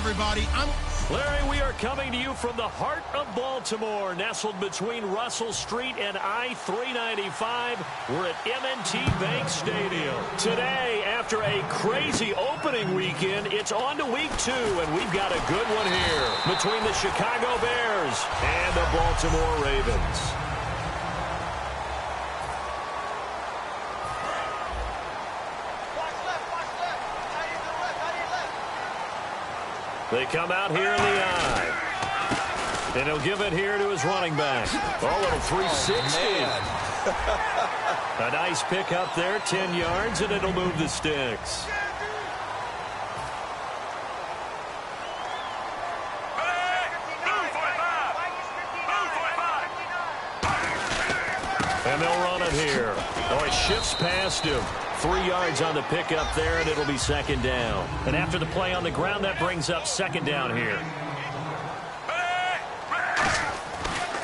everybody. Larry, we are coming to you from the heart of Baltimore, nestled between Russell Street and I-395. We're at M&T Bank Stadium. Today, after a crazy opening weekend, it's on to week 2, and we've got a good one here between the Chicago Bears and the Baltimore Ravens. They come out here in the eye. And he'll give it here to his running back. Oh, little 360. A nice pick up there, 10 yards, and it'll move the sticks. And they'll run it here. Oh, it shifts past him. 3 yards on the pickup there, and it'll be second down. And after the play on the ground, that brings up second down here.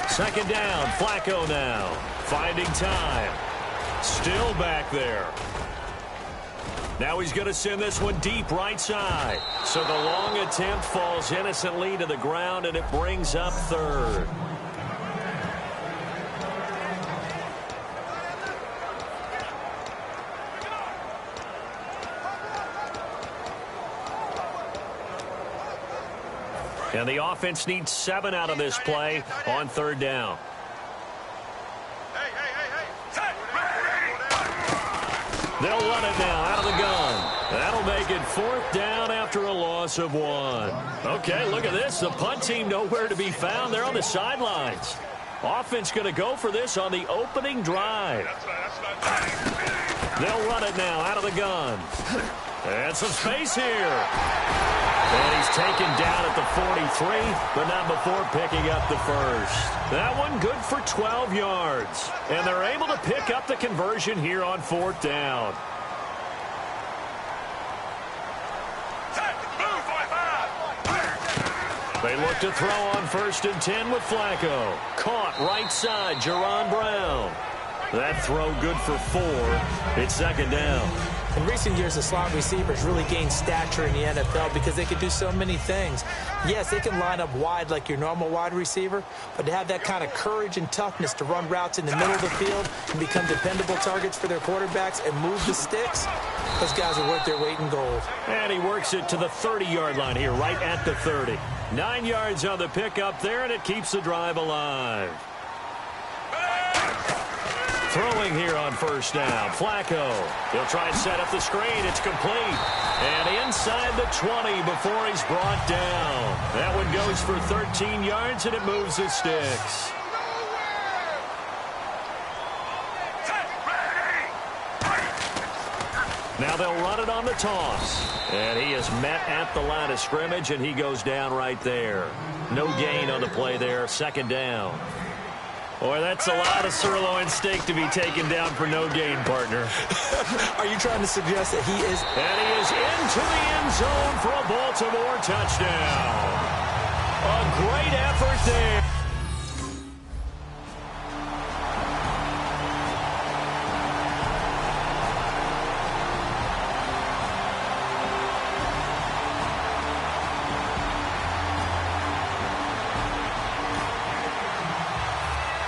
Second down, Flacco now. Finding time. Still back there. Now he's going to send this one deep right side. So the long attempt falls innocently to the ground, and it brings up third. And the offense needs 7 out of this play on third down. They'll run it now out of the gun. That'll make it fourth down after a loss of 1. Okay, look at this. The punt team nowhere to be found. They're on the sidelines. Offense going to go for this on the opening drive. They'll run it now out of the gun. And some space here. And he's taken down at the 43, but not before picking up the first. That one good for 12 yards. And they're able to pick up the conversion here on fourth down. They look to throw on 1st and 10 with Flacco. Caught right side, Jerron Brown. That throw good for 4. It's second down. In recent years, the slot receivers really gained stature in the NFL because they can do so many things. Yes, they can line up wide like your normal wide receiver, but to have that kind of courage and toughness to run routes in the middle of the field and become dependable targets for their quarterbacks and move the sticks, those guys are worth their weight in gold. And he works it to the 30-yard line here, right at the 30. 9 yards on the pickup there, and it keeps the drive alive. Throwing here on first down, Flacco. He'll try and set up the screen. It's complete. And inside the 20 before he's brought down. That one goes for 13 yards, and it moves the sticks. Now they'll run it on the toss. And he is met at the line of scrimmage, and he goes down right there. No gain on the play there, second down. Boy, that's a lot of sirloin steak to be taken down for no gain, partner. Are you trying to suggest that he is? And he is into the end zone for a Baltimore touchdown. A great effort there.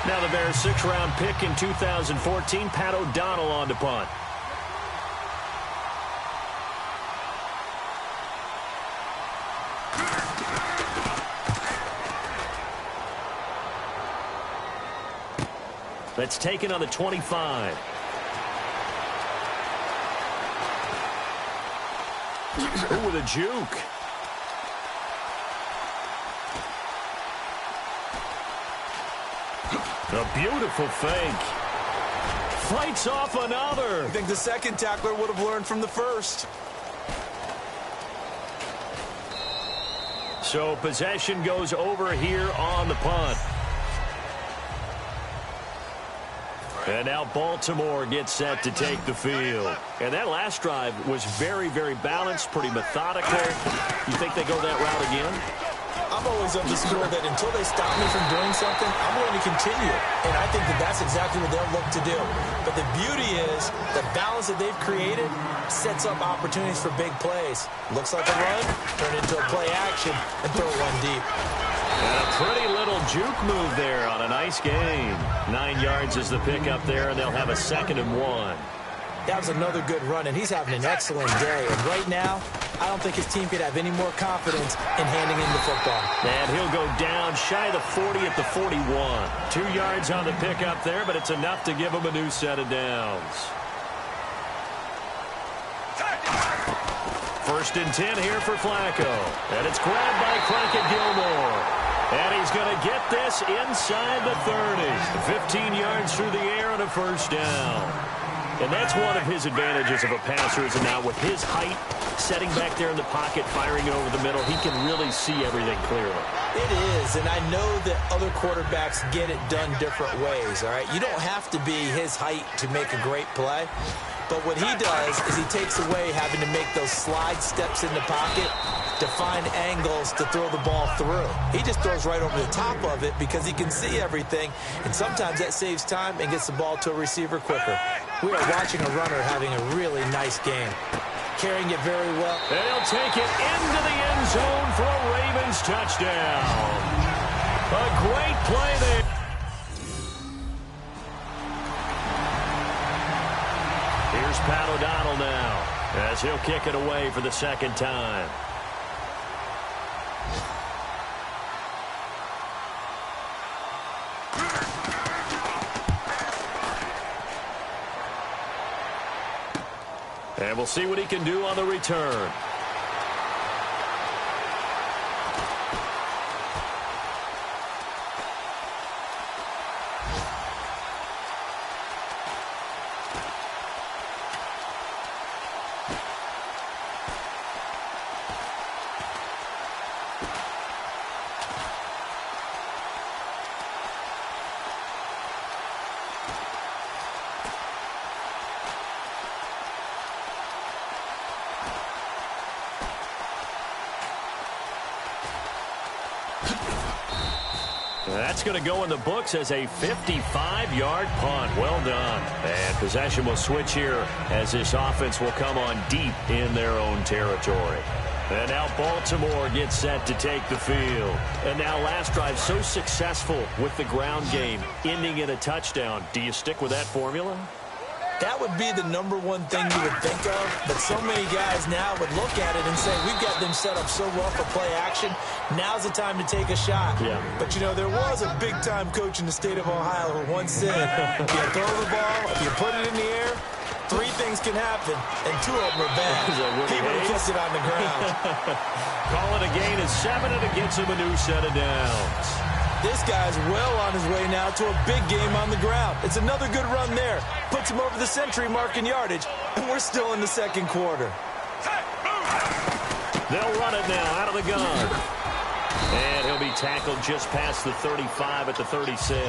Now the Bears' 6th-round pick in 2014, Pat O'Donnell on to punt. That's taken on the 25. Ooh, with a juke. A beautiful fake. Fights off another. I think the second tackler would have learned from the first. So possession goes over here on the punt. And now Baltimore gets set to take the field. And that last drive was very, very balanced, pretty methodical. You think they go that route again? I'm always of the school that until they stop me from doing something, I'm going to continue. And I think that that's exactly what they'll look to do. But the beauty is the balance that they've created sets up opportunities for big plays. Looks like a run, turn it into a play action, and throw one deep. And a pretty little juke move there on a nice game. 9 yards is the pickup there, and they'll have a 2nd and 1. That was another good run, and he's having an excellent day. And right now, I don't think his team could have any more confidence in handing him the football. And he'll go down shy of the 40 at the 41. 2 yards on the pickup there, but it's enough to give him a new set of downs. 1st and 10 here for Flacco. And it's grabbed by Crockett Gilmore. And he's going to get this inside the 30. 15 yards through the air and a 1st down. And that's one of his advantages of a passer, is now with his height, setting back there in the pocket, firing it over the middle, he can really see everything clearly. It is, and I know that other quarterbacks get it done different ways, all right? You don't have to be his height to make a great play. But what he does is he takes away having to make those slide steps in the pocket to find angles to throw the ball through. He just throws right over the top of it because he can see everything, and sometimes that saves time and gets the ball to a receiver quicker. We are watching a runner having a really nice game. Carrying it very well. And he'll take it into the end zone for a Ravens touchdown. A great play there. Here's Pat O'Donnell now as he'll kick it away for the 2nd time. And we'll see what he can do on the return. That's going to go in the books as a 55-yard punt. Well done. And possession will switch here as this offense will come on deep in their own territory. And now Baltimore gets set to take the field. And now last drive so successful with the ground game, ending in a touchdown. Do you stick with that formula? That would be the number one thing you would think of, but so many guys now would look at it and say, we've got them set up so well for play action, now's the time to take a shot. Yeah. But, you know, there was a big-time coach in the state of Ohio who once said, if you throw the ball, if you put it in the air, 3 things can happen, and 2 of them are bad. He would have kept it on the ground. Call it a gain of 7, and it gets him a new set of downs. This guy's well on his way now to a big game on the ground. It's another good run there. Puts him over the century mark in yardage, and we're still in the 2nd quarter. They'll run it now out of the gun. And he'll be tackled just past the 35 at the 36.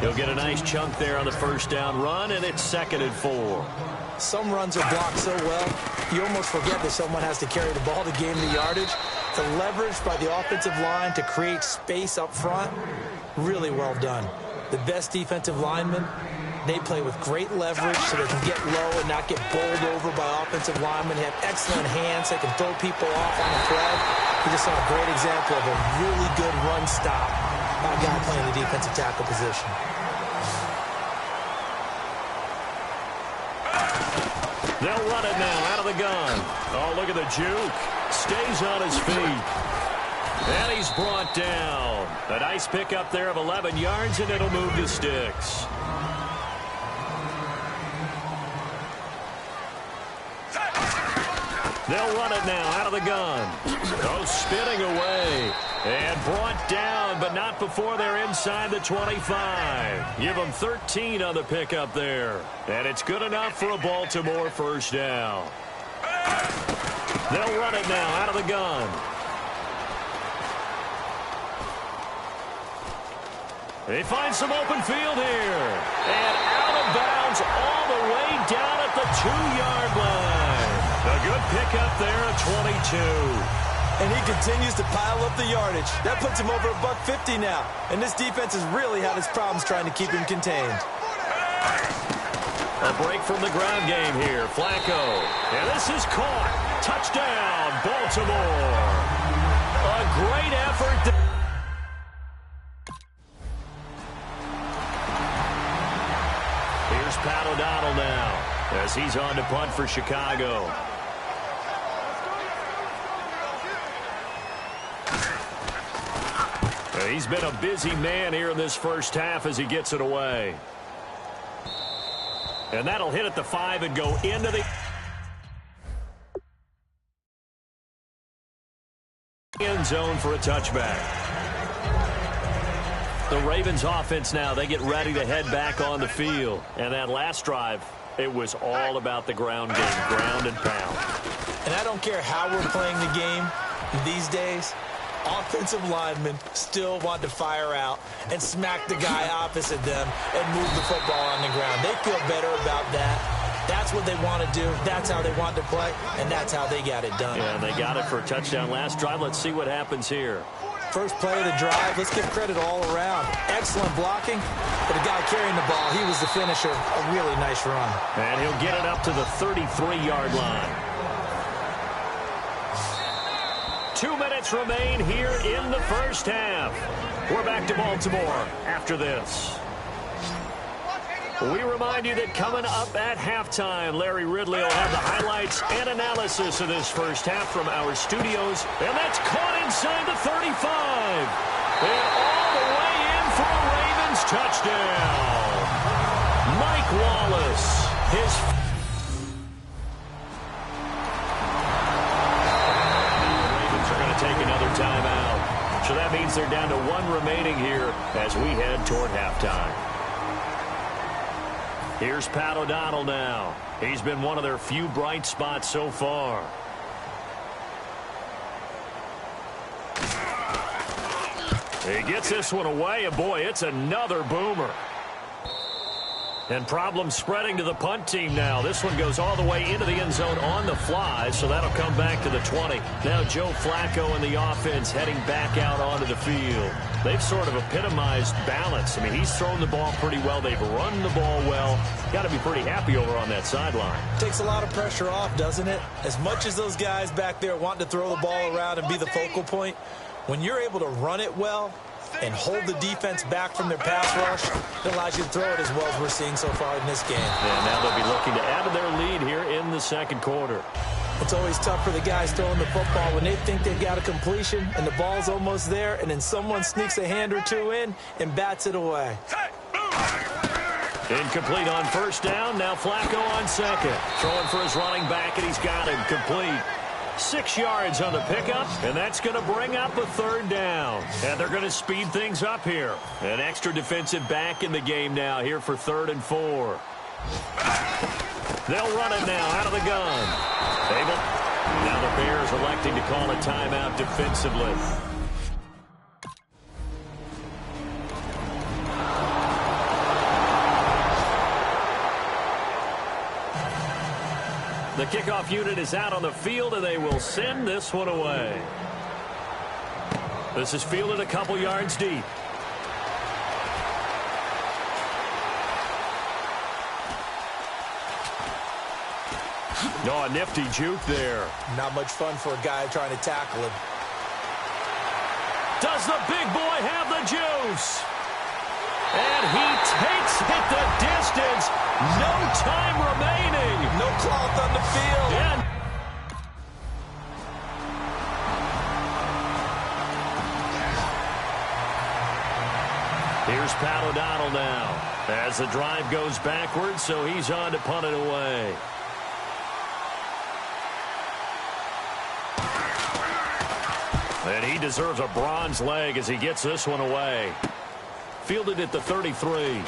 He'll get a nice chunk there on the 1st down run, and it's 2nd and 4. Some runs are blocked so well, you almost forget that someone has to carry the ball to gain the yardage. The leverage by the offensive line to create space up front, really well done. The best defensive linemen, they play with great leverage so they can get low and not get bowled over by offensive linemen. They have excellent hands. They can throw people off on the play. We just saw a great example of a really good run stop by a guy playing the defensive tackle position. They'll run it now out of the gun. Oh, look at the juke. Stays on his feet. And he's brought down. A nice pickup there of 11 yards, and it'll move the sticks. They'll run it now out of the gun. Oh, spinning away. And brought down, but not before they're inside the 25. Give them 13 on the pickup there. And it's good enough for a Baltimore 1st down. They'll run it now out of the gun. They find some open field here. And out of bounds all the way down at the 2-yard line. A good pickup there at 22. And he continues to pile up the yardage. That puts him over $150 now. And this defense has really had its problems trying to keep him contained. A break from the ground game here. Flacco. And this is caught. Touchdown, Baltimore. A great effort. Here's Pat O'Donnell now as he's on to punt for Chicago. He's been a busy man here in this first half as he gets it away. And that'll hit at the 5 and go into the end zone for a touchback. The Ravens offense now, they get ready to head back on the field. And that last drive, it was all about the ground game, ground and pound. And I don't care how we're playing the game these days, offensive linemen still want to fire out and smack the guy opposite them and move the football on the ground. They feel better about that. That's what they want to do. That's how they want to play, and that's how they got it done. Yeah, they got it for a touchdown last drive. Let's see what happens here. First play of the drive, let's give credit all around. Excellent blocking, but the guy carrying the ball, he was the finisher. A really nice run. And he'll get it up to the 33-yard line. 2 minutes remain here in the first half. We're back to Baltimore after this. We remind you that coming up at halftime, Larry Ridley will have the highlights and analysis of this first half from our studios. And that's caught inside the 35. And all the way in for a Ravens touchdown. Mike Wallace, his take another timeout. So that means they're down to 1 remaining here as we head toward halftime. Here's Pat O'Donnell now. He's been one of their few bright spots so far. He gets this one away, and boy, it's another boomer. And problems spreading to the punt team now. This one goes all the way into the end zone on the fly, so that'll come back to the 20. Now Joe Flacco and the offense heading back out onto the field. They've sort of epitomized balance. I mean, he's thrown the ball pretty well. They've run the ball well. Got to be pretty happy over on that sideline. Takes a lot of pressure off, doesn't it? As much as those guys back there want to throw the ball around and be the focal point, when you're able to run it well and hold the defense back from their pass rush, it allows you to throw it as well as we're seeing so far in this game. And now they'll be looking to add to their lead here in the second quarter. It's always tough for the guys throwing the football when they think they've got a completion and the ball's almost there, and then someone sneaks a hand or two in and bats it away. Incomplete on first down. Now Flacco on second. Throwing for his running back, and he's got him complete. 6 yards on the pickup, and that's going to bring up a third down. And they're going to speed things up here. An extra defensive back in the game now here for 3rd and 4. They'll run it now out of the gun. Abel. Now the Bears electing to call a timeout defensively. The kickoff unit is out on the field, and they will send this one away. This is fielded a couple yards deep. Oh, a nifty juke there. Not much fun for a guy trying to tackle him. Does the big boy have the juice? And he takes it the distance. No time remaining. No cloth on the field. And here's Pat O'Donnell now as the drive goes backwards, so he's on to punt it away. And he deserves a bronze leg as he gets this one away. Fielded at the 33.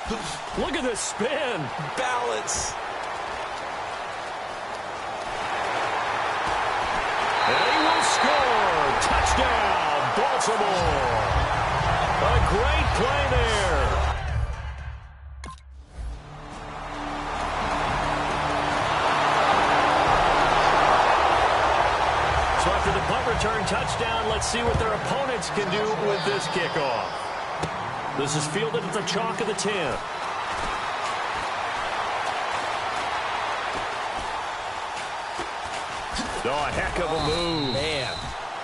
Look at this spin. Balance. And he will score. Touchdown, Baltimore. A great play there. So after the punt return touchdown, let's see what their opponents can do with this kickoff. This is fielded at the chalk of the 10. Oh, a heck of a move. Man.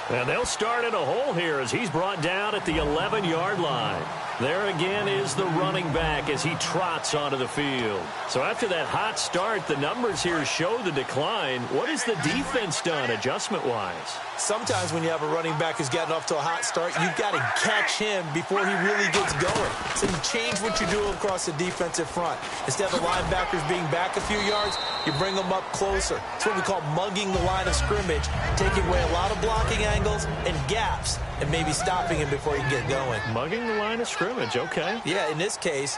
And they'll start in a hole here as he's brought down at the 11-yard line. There again is the running back as he trots onto the field. So after that hot start, the numbers here show the decline. What has the defense done adjustment-wise? Sometimes when you have a running back who's gotten off to a hot start, you've got to catch him before he really gets going. So you change what you do across the defensive front. Instead of the linebackers being back a few yards, you bring them up closer. It's what we call mugging the line of scrimmage, taking away a lot of blocking angles and gaps, and maybe stopping him before he can get going. Mugging the line of scrimmage, okay. Yeah, in this case.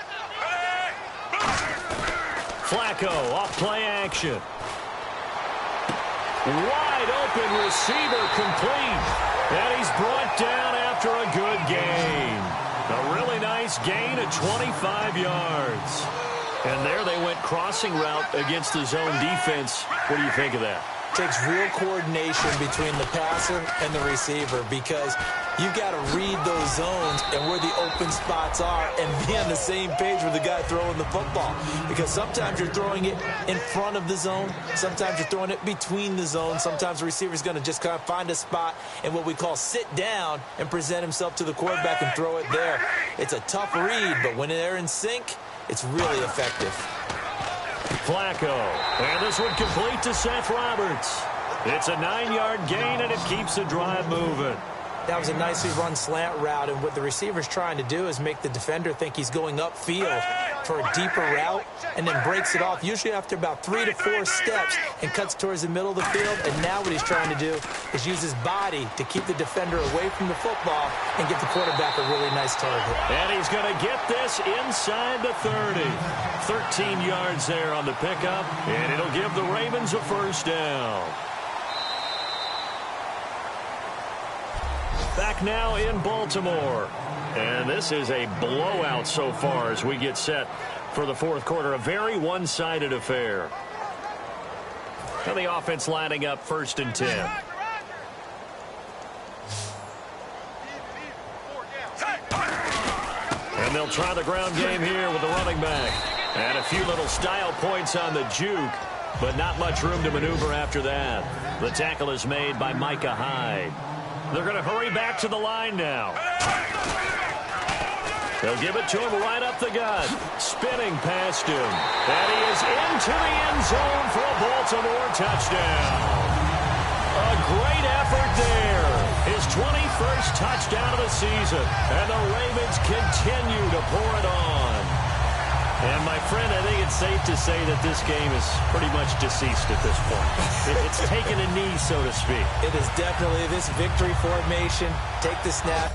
Flacco, off play action. Wide open receiver complete. And he's brought down after a good gain. A really nice gain of 25 yards. And there they went crossing route against the zone defense. What do you think of that? Takes real coordination between the passer and the receiver because you've got to read those zones and where the open spots are and be on the same page with the guy throwing the football. Because sometimes you're throwing it in front of the zone. Sometimes you're throwing it between the zones. Sometimes the receiver's going to just kind of find a spot and what we call sit down and present himself to the quarterback and throw it there. It's a tough read, but when they're in sync, it's really effective. Flacco, and this one complete to Seth Roberts. It's a 9-yard gain, and it keeps the drive moving. That was a nicely run slant route, and what the receiver's trying to do is make the defender think he's going upfield for a deeper route and then breaks it off, usually after about 3 to 4 steps, and cuts towards the middle of the field. And now what he's trying to do is use his body to keep the defender away from the football and give the quarterback a really nice target. And he's going to get this inside the 30. 13 yards there on the pickup, and it'll give the Ravens a first down. Back now in Baltimore. And this is a blowout so far as we get set for the fourth quarter. A very one-sided affair. And the offense lining up 1st and 10. And they'll try the ground game here with the running back. And a few little style points on the juke, but not much room to maneuver after that. The tackle is made by Micah Hyde. They're going to hurry back to the line now. They'll give it to him right up the gut. Spinning past him. And he is into the end zone for a Baltimore touchdown. A great effort there. His 21st touchdown of the season. And the Ravens continue to pour it on. And, my friend, I think it's safe to say that this game is pretty much deceased at this point. It's taken a knee, so to speak. It is definitely this victory formation. Take the snap,